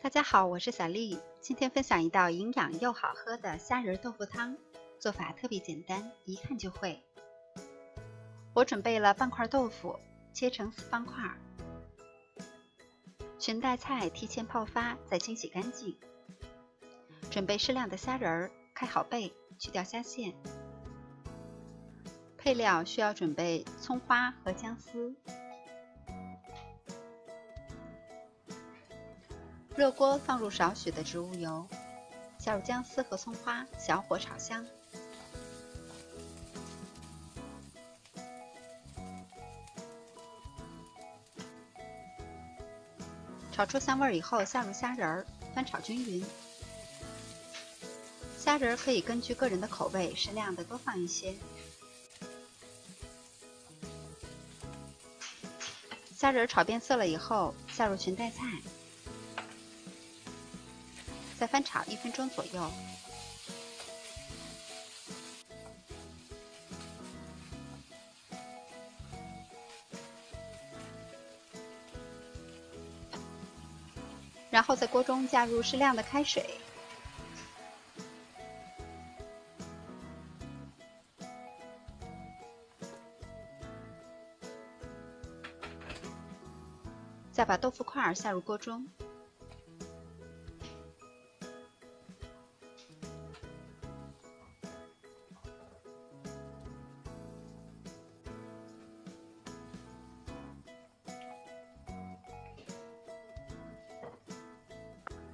大家好，我是小丽，今天分享一道营养又好喝的虾仁豆腐汤，做法特别简单，一看就会。我准备了半块豆腐，切成4方块，裙带菜提前泡发，再清洗干净。准备适量的虾仁，开好背，去掉虾线。配料需要准备葱花和姜丝。热锅放入少许的植物油，下入姜丝和葱花，小火炒香。炒出香味以后，下入虾仁，翻炒均匀。虾仁可以根据个人的口味适量的多放一些。虾仁炒变色了以后，下入裙带菜。再翻炒1分钟左右，然后在锅中加入适量的开水，再把豆腐块下入锅中。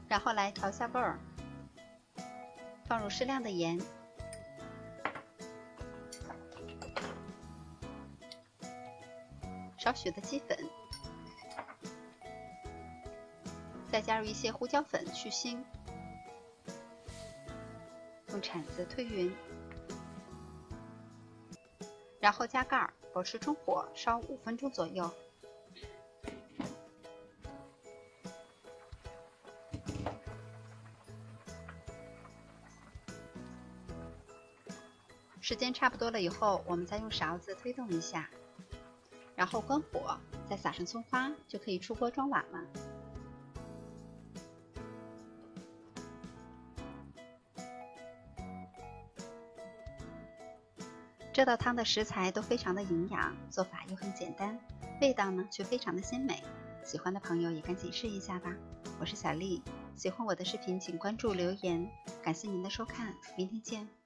然后来调下味儿，放入适量的盐，少许的鸡粉，再加入一些胡椒粉去腥，用铲子推匀，然后加盖儿，保持中火烧5分钟左右。时间差不多了以后，我们再用勺子推动一下，然后关火，再撒上葱花，就可以出锅装碗了。这道汤的食材都非常的营养，做法又很简单，味道呢却非常的鲜美。喜欢的朋友也赶紧试一下吧。我是小丽，喜欢我的视频请关注留言，感谢您的收看，明天见。